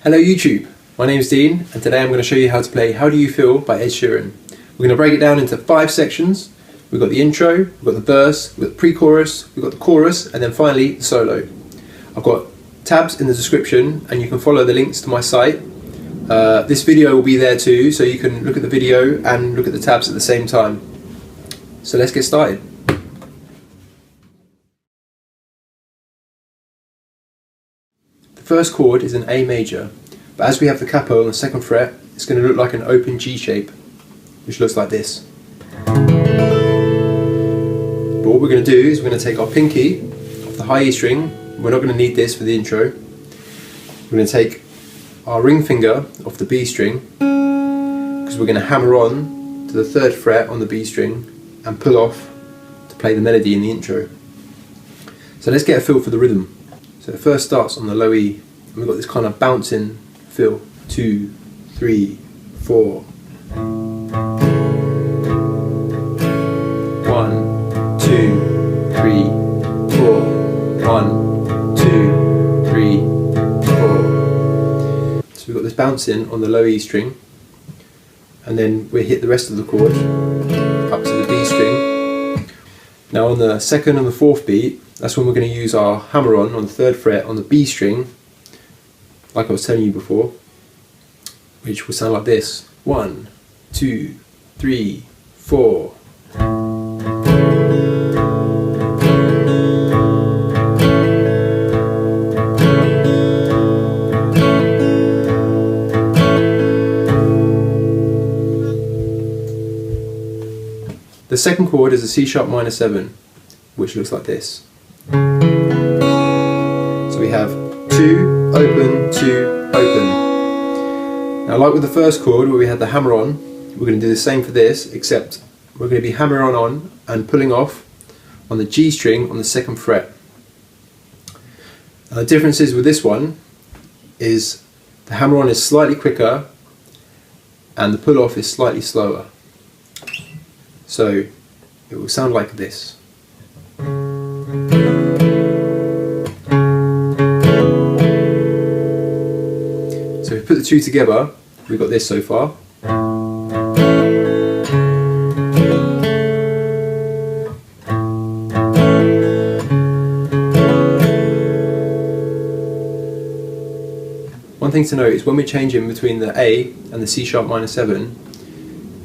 Hello YouTube, my name is Dean and today I'm going to show you how to play How Do You Feel by Ed Sheeran. We're going to break it down into 5 sections. We've got the intro, we've got the verse, we've got the pre-chorus, we've got the chorus, and then finally the solo. I've got tabs in the description and you can follow the links to my site. This video will be there too, so you can look at the video and look at the tabs at the same time. So let's get started. The first chord is an A major, but as we have the capo on the 2nd fret, it's going to look like an open G shape, which looks like this. But what we're going to do is we're going to take our pinky off the high E string. We're not going to need this for the intro. We're going to take our ring finger off the B string, because we're going to hammer on to the 3rd fret on the B string and pull off to play the melody in the intro. So let's get a feel for the rhythm. So it first starts on the low E, and we've got this kind of bouncing feel. 2, 3, 4. 1, 2, 3, 4. 1, 2, 3, 4. So we've got this bouncing on the low E string, and then we hit the rest of the chord up to the B string. Now on the 2nd and the 4th beat, that's when we're going to use our hammer on the 3rd fret on the B string, like I was telling you before, which will sound like this. 1, 2, 3, 4. The 2nd chord is a C sharp minor 7, which looks like this. So we have 2, open, 2, open. Now, like with the first chord where we had the hammer on, we're going to do the same for this, except we're going to be hammering on and pulling off on the G string on the 2nd fret. Now, the differences with this one is the hammer on is slightly quicker and the pull off is slightly slower. So it will sound like this. So if we put the two together, we've got this so far. One thing to note is when we're changing between the A and the C sharp minor 7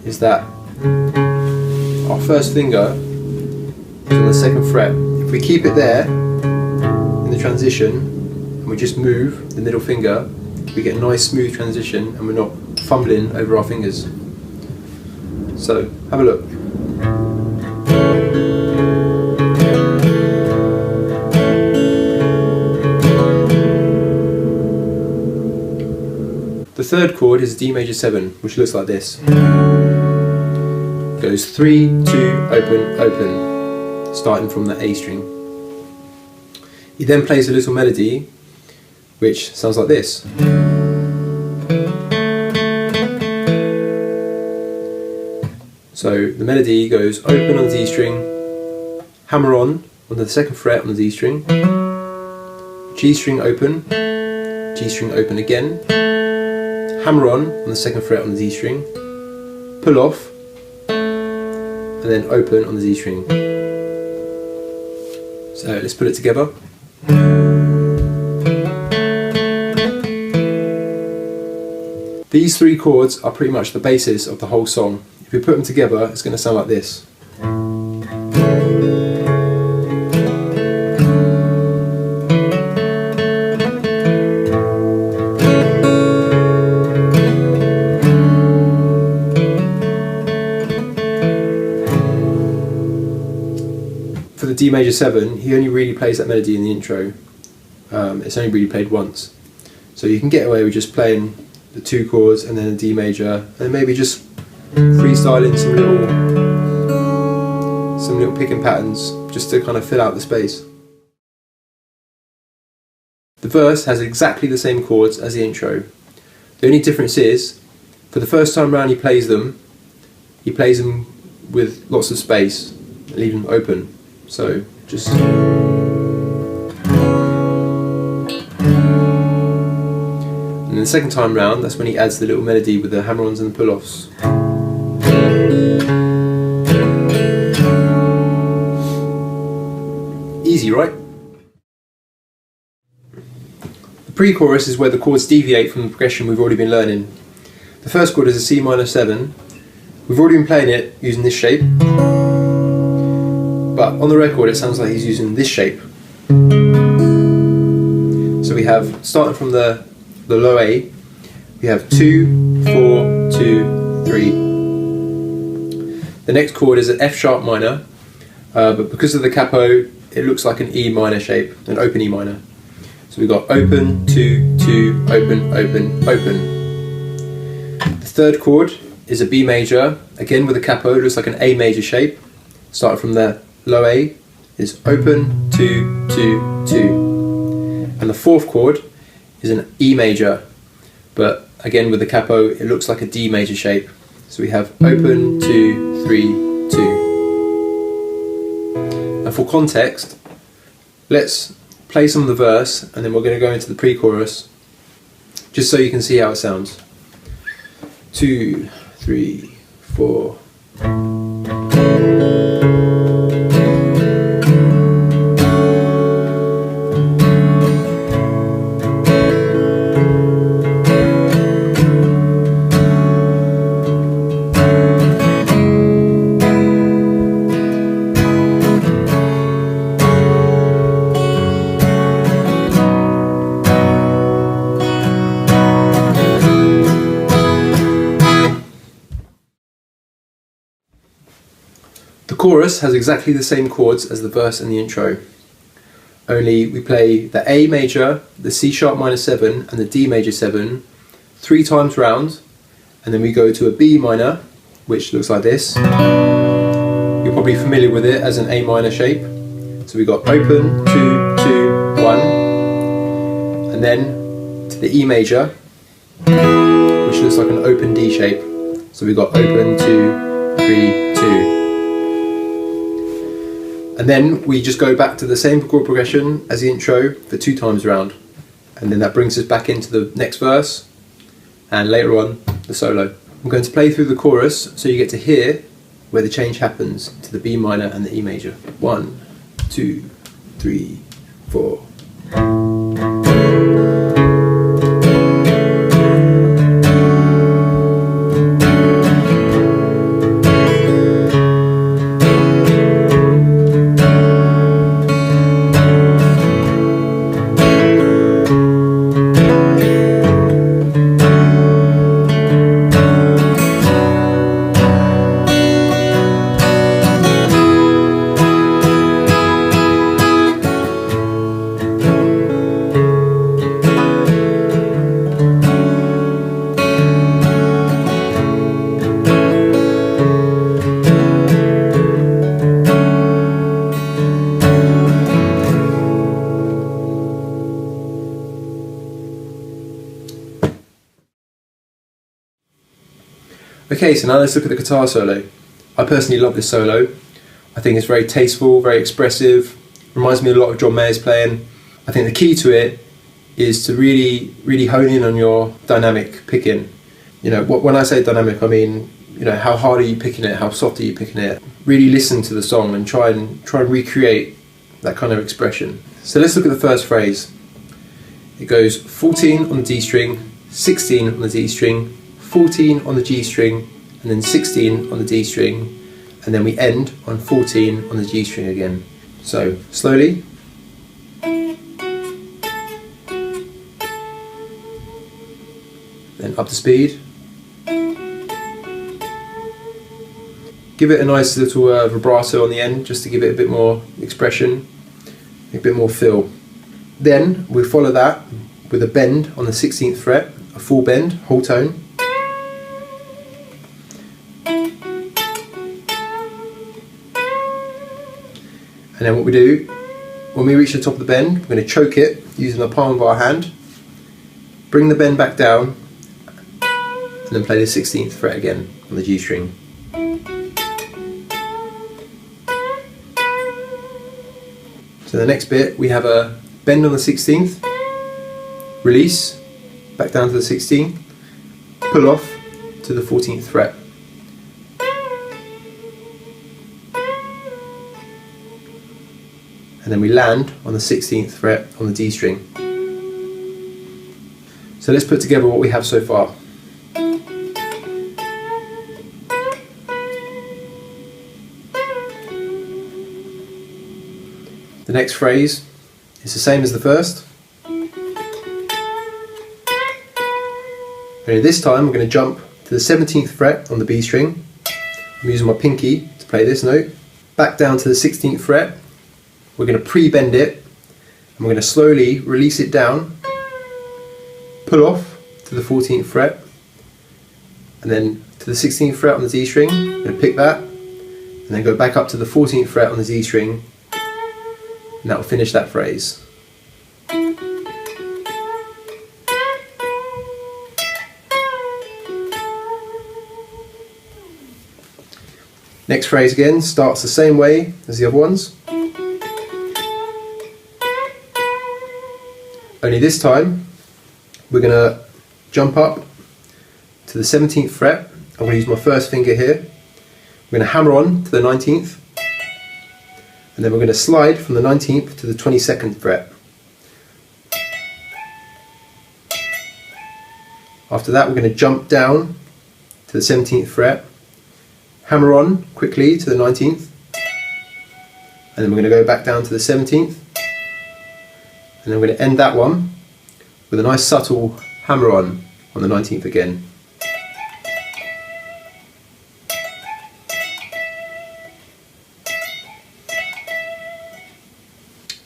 is that our first finger is on the 2nd fret. If we keep it there in the transition and we just move the middle finger, we get a nice smooth transition and we're not fumbling over our fingers. So have a look. The 3rd chord is D major 7, which looks like this. It goes 3, 2, open, open, starting from the A string. He then plays a little melody which sounds like this. So the melody goes open on the D string, hammer on the 2nd fret on the D string, G string open again, hammer on the 2nd fret on the D string, pull off, and then open on the D string. So let's put it together. These 3 chords are pretty much the basis of the whole song. If we put them together, it's going to sound like this. For the D major 7, he only really plays that melody in the intro. It's only really played once. So you can get away with just playing the 2 chords and then a D major, and maybe just freestyling some little picking patterns just to kind of fill out the space. The verse has exactly the same chords as the intro. The only difference is, for the first time round he plays them with lots of space, leave them open. So just And then the second time round, that's when he adds the little melody with the hammer-ons and the pull-offs. Easy, right? The pre-chorus is where the chords deviate from the progression we've already been learning. The first chord is a C minor 7. We've already been playing it using this shape, but on the record it sounds like he's using this shape. So we have, starting from the low A, we have 2, 4, 2, 3. The next chord is an F sharp minor, but because of the capo, it looks like an E minor shape, an open E minor. So we've got open, 2, 2, open, open, open. The third chord is a B major, again with a capo, it looks like an A major shape. Starting from the low A is open, 2, 2, 2. And the fourth chord is an E major, but again with the capo, it looks like a D major shape. So we have open, 2, 3, 2. Now for context, let's play some of the verse and then we're going to go into the pre-chorus just so you can see how it sounds. 2, 3, 4. The chorus has exactly the same chords as the verse and the intro, only we play the A major, the C sharp minor 7 and the D major 7 3 times round, and then we go to a B minor, which looks like this. You're probably familiar with it as an A minor shape. So we got open, 2, 2, 1, and then to the E major, which looks like an open D shape. So we got open, 2, 3, 2. And then we just go back to the same chord progression as the intro for 2 times round. And then that brings us back into the next verse and later on the solo. I'm going to play through the chorus so you get to hear where the change happens to the B minor and the E major. 1, 2, 3, 4. Okay, so now let's look at the guitar solo. I personally love this solo. I think it's very tasteful, very expressive, reminds me a lot of John Mayer's playing. I think the key to it is to really hone in on your dynamic picking. You know, when I say dynamic, I mean, you know, how hard are you picking it, how soft are you picking it. Really listen to the song and try and recreate that kind of expression. So let's look at the first phrase. It goes 14 on the D string, 16 on the D string, 14 on the G string, and then 16 on the D string, and then we end on 14 on the G string again. So slowly. Then up to speed. Give it a nice little vibrato on the end just to give it a bit more expression, a bit more feel. Then we follow that with a bend on the 16th fret, a full bend, whole tone. And then what we do, when we reach the top of the bend, we're going to choke it using the palm of our hand, bring the bend back down, and then play the 16th fret again on the G string. So the next bit, we have a bend on the 16th, release, back down to the 16th, pull off to the 14th fret. And then we land on the 16th fret on the D string. So let's put together what we have so far. The next phrase is the same as the first. Only this time we're going to jump to the 17th fret on the B string. I'm using my pinky to play this note. Back down to the 16th fret. We're going to pre-bend it and we're going to slowly release it down, pull off to the 14th fret, and then to the 16th fret on the D string. I'm going to pick that and then go back up to the 14th fret on the D string, and that will finish that phrase. Next phrase again starts the same way as the other ones. Only this time we're going to jump up to the 17th fret. I'm going to use my first finger here. We're going to hammer on to the 19th, and then we're going to slide from the 19th to the 22nd fret. After that we're going to jump down to the 17th fret, hammer on quickly to the 19th, and then we're going to go back down to the 17th. And then we're going to end that one with a nice subtle hammer on the 19th again.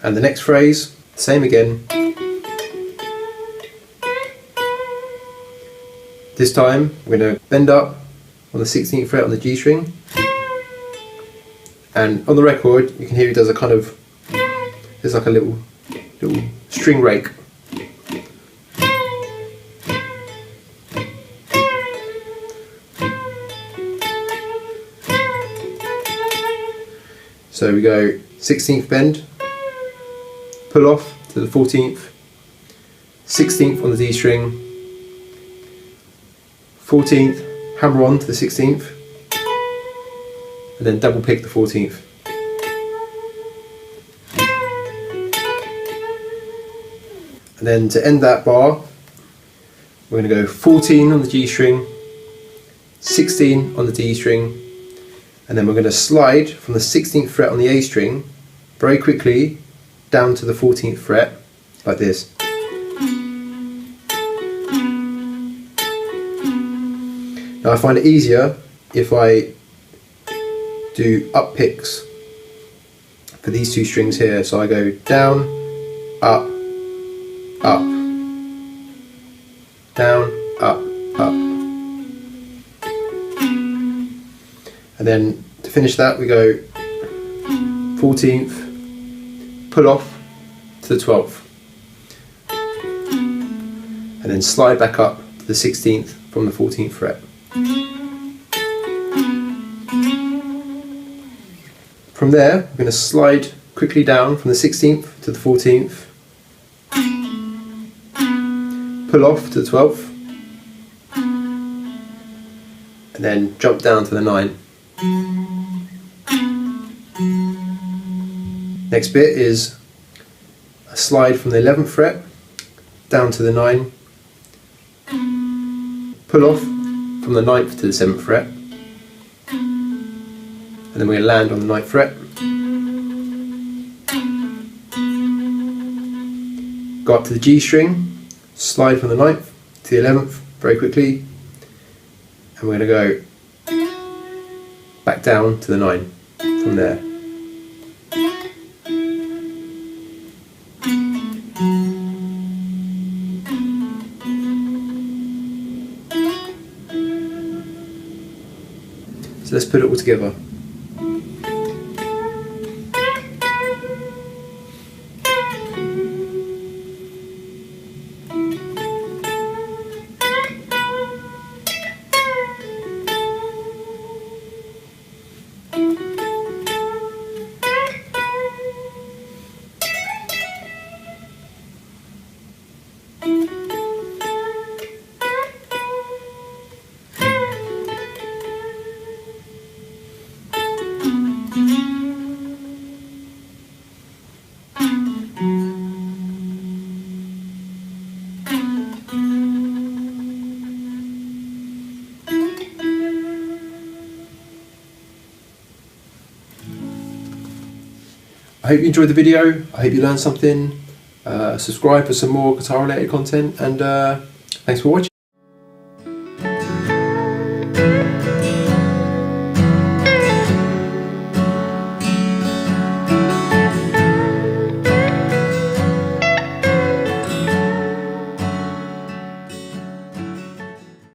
And the next phrase, same again. This time we're going to bend up on the 16th fret on the G string. And on the record you can hear he does a kind of, there's like a little string rake. So we go 16th bend, pull off to the 14th, 16th on the D string, 14th, hammer on to the 16th, and then double pick the 14th. And then to end that bar, we're going to go 14 on the G string, 16 on the D string, and then we're going to slide from the 16th fret on the A string very quickly down to the 14th fret, like this. Now I find it easier if I do up picks for these two strings here, so I go down, up, up, down, up, up. And then to finish that we go 14th, pull off to the 12th, and then slide back up to the 16th from the 14th fret. From there we're going to slide quickly down from the 16th to the 14th, pull off to the 12th, and then jump down to the 9. Next bit is a slide from the 11th fret down to the 9, pull off from the 9th to the 7th fret, and then we're going to land on the 9th fret, go up to the G string, slide from the 9th to the 11th very quickly, and we're going to go back down to the 9 from there. So let's put it all together. I hope you enjoyed the video. I hope you learned something. Subscribe for some more guitar related content, and thanks for watching.